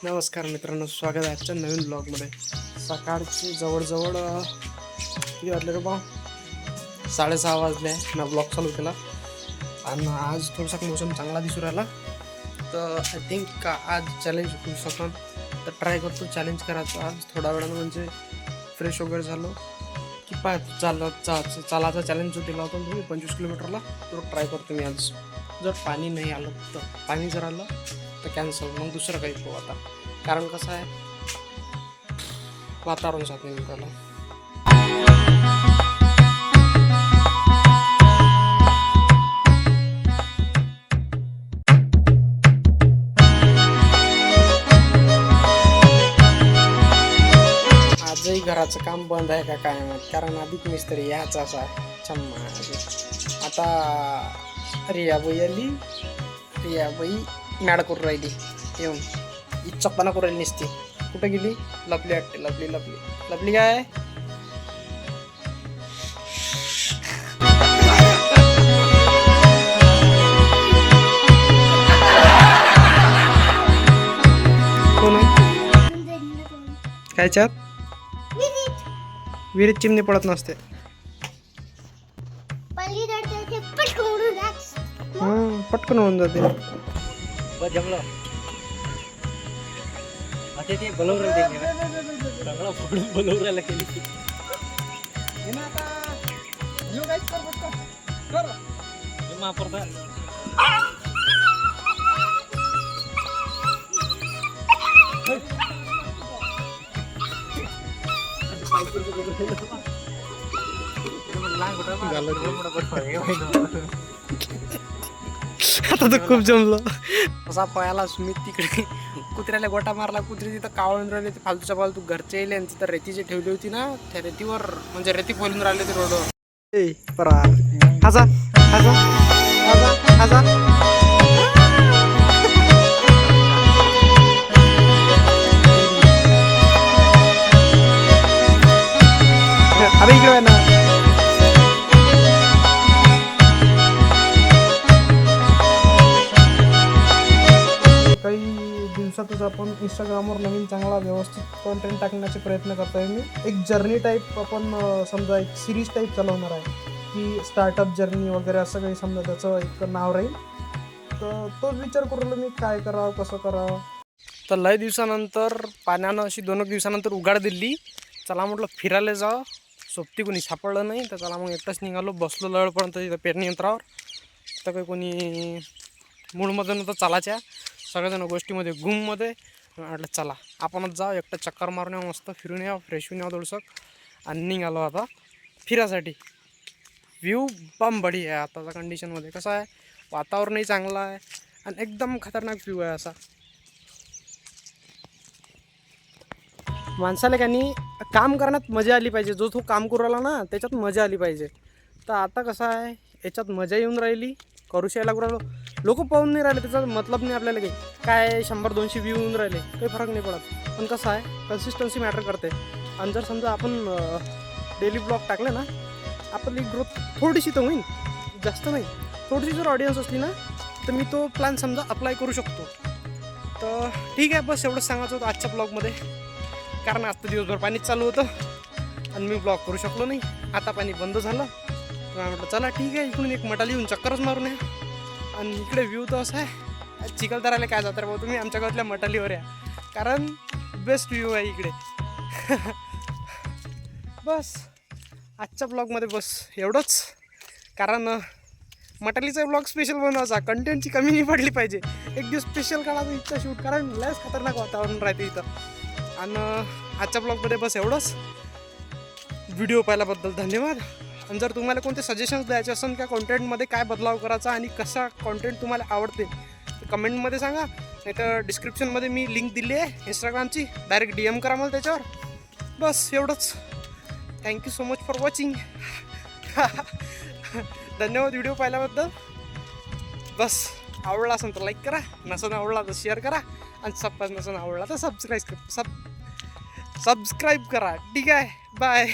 नमस्कार मित्रांनो, स्वागत आहे आजच्या नवीन ब्लॉगमध्ये. सकाळची जवळजवळ किती वाजले रे बा, 6:30 वाजले आहे. मी ब्लॉग चालू केला आणि आज थोडासा मोसम चांगला दिसू राहिला, तर आय थिंक का आज चॅलेंज होऊ शकतो. तर ट्राय करतो चॅलेंज करायचं आज थोड्या वेळानं. म्हणजे फ्रेश वगैरे झालो की चालाचा चॅलेंज जो दिला होता तुम्ही 25 किलोमीटरला, तो ट्राय करतो मी आज. जर पाणी नाही आलं तर, पाणी जर आलं तर कॅन्सल, मग दुसरं काही पाहू आता. कारण कसं आहे, वातावरण साथ नाही मिळालं. आजही घराचं काम बंद आहे का काय माहित, कारण अधिक मिस्त्री याच असा चम्मा. आता रियाबाई आली, रियाबाई मॅड करून राहिली येऊन, इच्छकपणा करून राहिली नसती. कुठं गेली? लपली वाटते. लपली लपली लपली काय? कोण कायच्यात? विहिरीत चिमणी पडत नसते. पटकन होऊन जाते. जमलं आता ते बलवरा सगळं पकडून बलवराला केली. आता तर खूप जमलं. असा पळाला सुमित तिकडे, कुत्र्याला गोटा मारला. कुत्री तिथं कावळून राहिले. ते फालतूच्या फालतू घरचे येईल आणि तिथं रेतीची ठेवली होती ना, त्या रेतीवर म्हणजे रेती फोलून राहिले होते रोडवर. परा हसा हसा हसा हसा. अरे इकडे ना. काही दिवसातच आपण इंस्टाग्रामवर नवीन चांगला व्यवस्थित कॉन्टेंट टाकण्याचे प्रयत्न करतोय मी. एक जर्नी टाईप आपण समजा एक सिरीज टाईप चालवणार आहे, की स्टार्टअप जर्नी वगैरे असं काही समजा त्याचं एक नाव राहील. तर तोच विचार करू मी, काय करावं कसं करावं. तर लय दिवसानंतर पाण्यानं अशी 2 दिवसानंतर उघाड दिली. चला म्हटलं फिरायला जावं. सोबती कोणी सापडलं नाही, तर चला मग एकटाच निघालो. बसलो लळपर्यंत तिथं पेरणी यंत्रावर. तर काही कोणी मूडमध्ये नव्हतं चालायच्या, सगळ्याजण गोष्टीमध्ये घुममध्ये. म्हटलं चला आपणच जाऊ, एकटं चक्कर मारून यावं, मस्त फिरून यावं, फ्रेश होऊन यावं थोडंसं. आणि निघालो आता फिरासाठी. व्ह्यू बम बढी आहे आताच्या कंडिशनमध्ये. कसं आहे, वातावरणही चांगलं आहे आणि एकदम खतरनाक व्ह्यू आहे असा. माणसाला का नाही काम करण्यात मजा आली पाहिजे. जो तो काम करू राहिला ना, त्याच्यात मजा आली पाहिजे. तर आता कसं आहे, याच्यात मजा येऊन राहिली, करूशी लागू राहिलो. लोक पाहून नाही राहिले, त्याचा मतलब नाही आपल्याला. काही काय 100-200 व्ह्यू येऊन राहिले, काही फरक नाही पडत. पण कसं आहे, कन्सिस्टन्सी मॅटर करते. आणि जर समजा आपण डेली ब्लॉग टाकले ना, आपली ग्रोथ थोडीशी तर होईल, जास्त नाही. थोडीशी जर ऑडियन्स असली ना, तर मी तो प्लॅन समजा अप्लाय करू शकतो. तर ठीक आहे, बस एवढंच सांगायचं होतं आजच्या ब्लॉगमध्ये. कारण आज तर दिवसभर पाणीच चालू होतं आणि मी ब्लॉग करू शकलो नाही. आता पाणी बंद झालं, तर म्हटलं चला ठीक आहे, इकडून एक मटाली येऊन चक्करच मारून या. आणि इकडे व्ह्यू तर असा आहे, चिखलदऱ्याला काय जाता रे भाऊ तुम्ही, आमच्या गावातल्या मटालीवर या, कारण बेस्ट व्ह्यू आहे इकडे. बस आजच्या ब्लॉगमध्ये बस एवढंच. कारण मटालीचा ब्लॉग स्पेशल बनवायचा, कंटेंटची कमी नाही पडली पाहिजे. एक दिवस स्पेशल काढायचा इथं शूट, कारण लयच खतरनाक वातावरण राहते इथं. आणि आजच्या ब्लॉगमध्ये बस एवढंच. व्हिडिओ पाहिल्याबद्दल धन्यवाद. आणि जर तुम्हाला कोणते सजेशन्स द्यायचे असेल का कॉन्टेंटमध्ये, काय बदलाव करायचा आणि कसा कॉन्टेंट तुम्हाला आवडते, तर कमेंटमध्ये सांगा. नाही तर डिस्क्रिप्शनमध्ये मी लिंक दिली आहे इंस्टाग्रामची, डायरेक्ट DM करा मला त्याच्यावर. बस एवढंच. Thank you so much for watching. धन्यवाद व्हिडिओ पाहिल्याबद्दल. बस आवडला असेल तर लाईक करा, नसेल आवडला तर शेअर करा, आणि नसेल आवडला तर सबस्क्राईब करा. ठीक आहे, बाय.